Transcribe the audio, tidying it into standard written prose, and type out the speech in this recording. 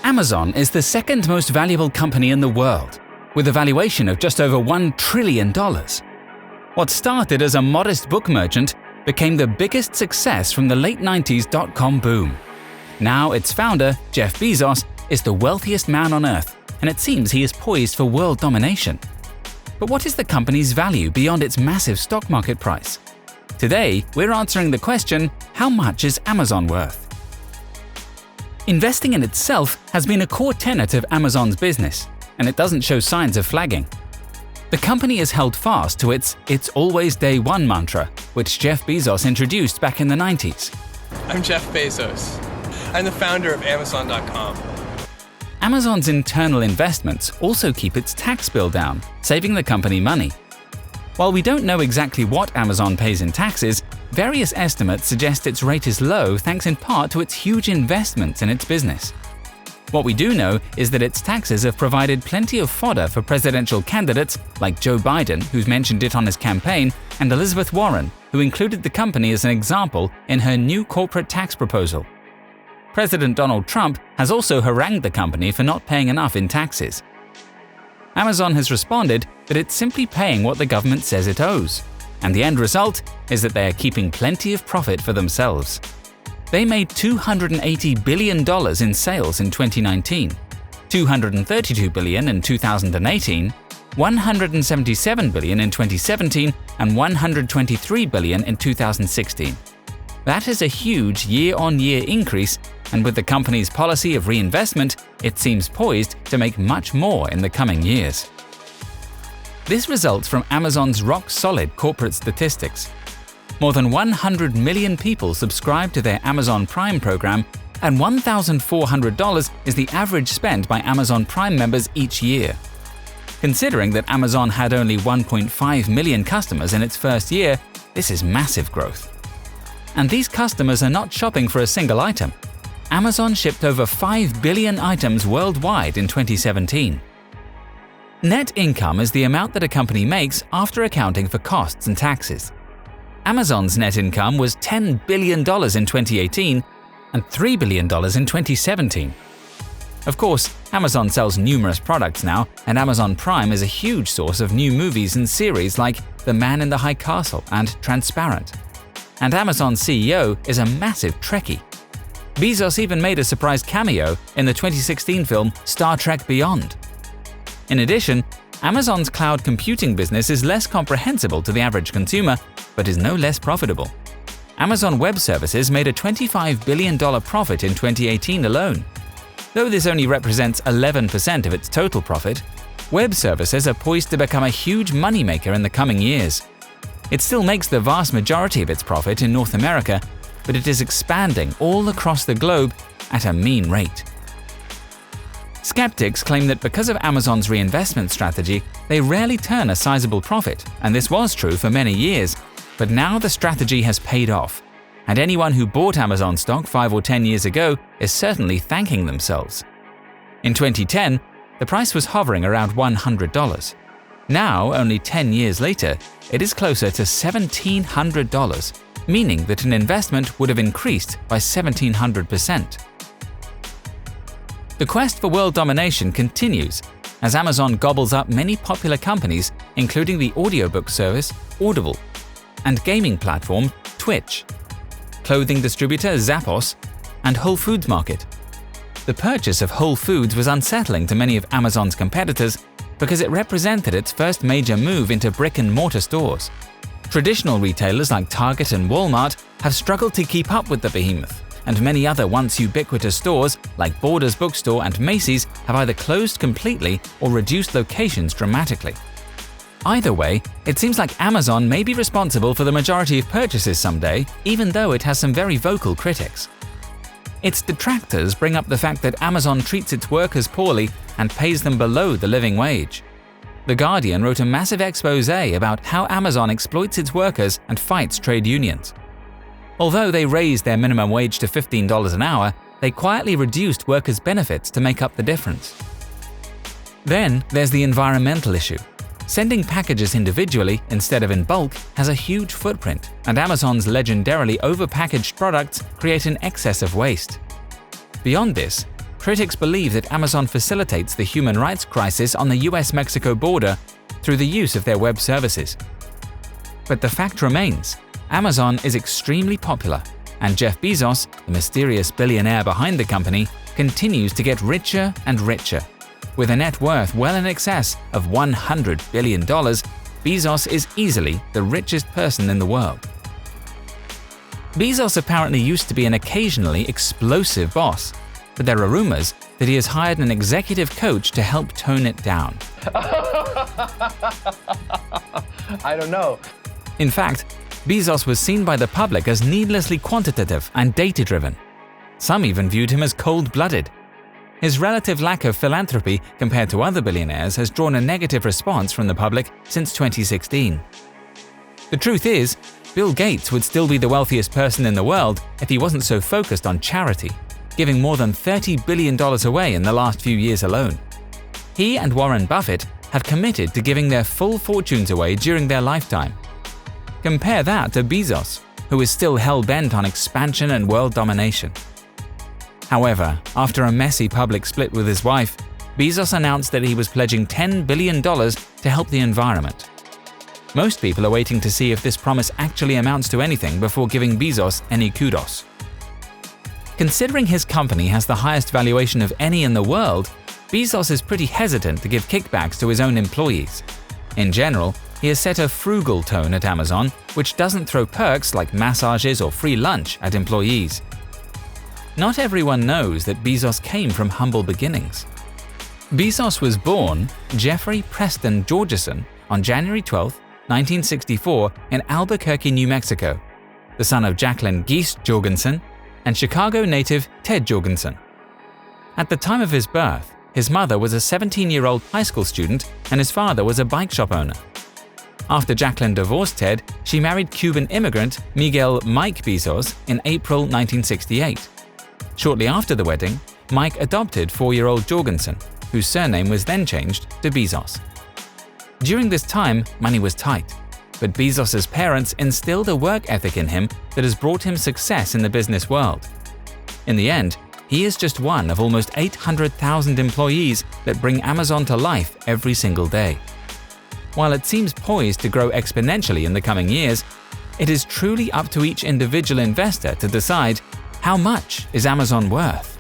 Amazon is the second most valuable company in the world, with a valuation of just over $1 trillion. What started as a modest book merchant became the biggest success from the late 90s dot-com boom. Now its founder, Jeff Bezos, is the wealthiest man on earth, and it seems he is poised for world domination. But what is the company's value beyond its massive stock market price? Today, we're answering the question, how much is Amazon worth? Investing in itself has been a core tenet of Amazon's business, and it doesn't show signs of flagging. The company has held fast to its "It's always day one" mantra, which Jeff Bezos introduced back in the 90s. I'm Jeff Bezos. I'm the founder of Amazon.com. Amazon's internal investments also keep its tax bill down, saving the company money. While we don't know exactly what Amazon pays in taxes, various estimates suggest its rate is low thanks in part to its huge investments in its business. What we do know is that its taxes have provided plenty of fodder for presidential candidates like Joe Biden, who's mentioned it on his campaign, and Elizabeth Warren, who included the company as an example in her new corporate tax proposal. President Donald Trump has also harangued the company for not paying enough in taxes. Amazon has responded that it's simply paying what the government says it owes, and the end result is that they are keeping plenty of profit for themselves. They made $280 billion in sales in 2019, $232 billion in 2018, $177 billion in 2017, and $123 billion in 2016. That is a huge year-on-year increase, and with the company's policy of reinvestment, it seems poised to make much more in the coming years. This results from Amazon's rock-solid corporate statistics. More than 100 million people subscribe to their Amazon Prime program, and $1,400 is the average spent by Amazon Prime members each year. Considering that Amazon had only 1.5 million customers in its first year, this is massive growth. And these customers are not shopping for a single item. Amazon shipped over 5 billion items worldwide in 2017. Net income is the amount that a company makes after accounting for costs and taxes. Amazon's net income was $10 billion in 2018 and $3 billion in 2017. Of course, Amazon sells numerous products now, and Amazon Prime is a huge source of new movies and series like The Man in the High Castle and Transparent. And Amazon's CEO is a massive Trekkie. Bezos even made a surprise cameo in the 2016 film Star Trek Beyond. In addition, Amazon's cloud computing business is less comprehensible to the average consumer, but is no less profitable. Amazon Web Services made a $25 billion profit in 2018 alone. Though this only represents 11% of its total profit, web services are poised to become a huge moneymaker in the coming years. It still makes the vast majority of its profit in North America, but it is expanding all across the globe at a mean rate. Skeptics claim that because of Amazon's reinvestment strategy, they rarely turn a sizable profit, and this was true for many years, but now the strategy has paid off, and anyone who bought Amazon stock 5 or 10 years ago is certainly thanking themselves. In 2010, the price was hovering around $100. Now, only 10 years later, it is closer to $1,700, meaning that an investment would have increased by 1,700%. The quest for world domination continues as Amazon gobbles up many popular companies, including the audiobook service Audible and gaming platform Twitch, clothing distributor Zappos, and Whole Foods Market. The purchase of Whole Foods was unsettling to many of Amazon's competitors because it represented its first major move into brick-and-mortar stores. Traditional retailers like Target and Walmart have struggled to keep up with the behemoth, and many other once ubiquitous stores like Borders Bookstore and Macy's have either closed completely or reduced locations dramatically. Either way, it seems like Amazon may be responsible for the majority of purchases someday, even though it has some very vocal critics. Its detractors bring up the fact that Amazon treats its workers poorly and pays them below the living wage. The Guardian wrote a massive expose about how Amazon exploits its workers and fights trade unions. Although they raised their minimum wage to $15 an hour, they quietly reduced workers' benefits to make up the difference. Then there's the environmental issue. Sending packages individually instead of in bulk has a huge footprint, and Amazon's legendarily overpackaged products create an excess of waste. Beyond this, critics believe that Amazon facilitates the human rights crisis on the US-Mexico border through the use of their web services. But the fact remains, Amazon is extremely popular, and Jeff Bezos, the mysterious billionaire behind the company, continues to get richer and richer. With a net worth well in excess of $100 billion, Bezos is easily the richest person in the world. Bezos apparently used to be an occasionally explosive boss, but there are rumors that he has hired an executive coach to help tone it down. I don't know. In fact, Bezos was seen by the public as needlessly quantitative and data-driven. Some even viewed him as cold-blooded. His relative lack of philanthropy compared to other billionaires has drawn a negative response from the public since 2016. The truth is, Bill Gates would still be the wealthiest person in the world if he wasn't so focused on charity, giving more than $30 billion away in the last few years alone. He and Warren Buffett have committed to giving their full fortunes away during their lifetime. Compare that to Bezos, who is still hell-bent on expansion and world domination. However, after a messy public split with his wife, Bezos announced that he was pledging $10 billion to help the environment. Most people are waiting to see if this promise actually amounts to anything before giving Bezos any kudos. Considering his company has the highest valuation of any in the world, Bezos is pretty hesitant to give kickbacks to his own employees. In general, he has set a frugal tone at Amazon, which doesn't throw perks like massages or free lunch at employees. Not everyone knows that Bezos came from humble beginnings. Bezos was born Jeffrey Preston Georgeson on January 12, 1964 in Albuquerque, New Mexico, the son of Jacqueline Geese Jorgensen and Chicago native Ted Jorgensen. At the time of his birth, his mother was a 17-year-old high school student and his father was a bike shop owner. After Jacqueline divorced Ted, she married Cuban immigrant Miguel Mike Bezos in April 1968. Shortly after the wedding, Mike adopted 4-year-old Jorgensen, whose surname was then changed to Bezos. During this time, money was tight, but Bezos' parents instilled a work ethic in him that has brought him success in the business world. In the end, he is just one of almost 800,000 employees that bring Amazon to life every single day. While it seems poised to grow exponentially in the coming years, it is truly up to each individual investor to decide how much is Amazon worth.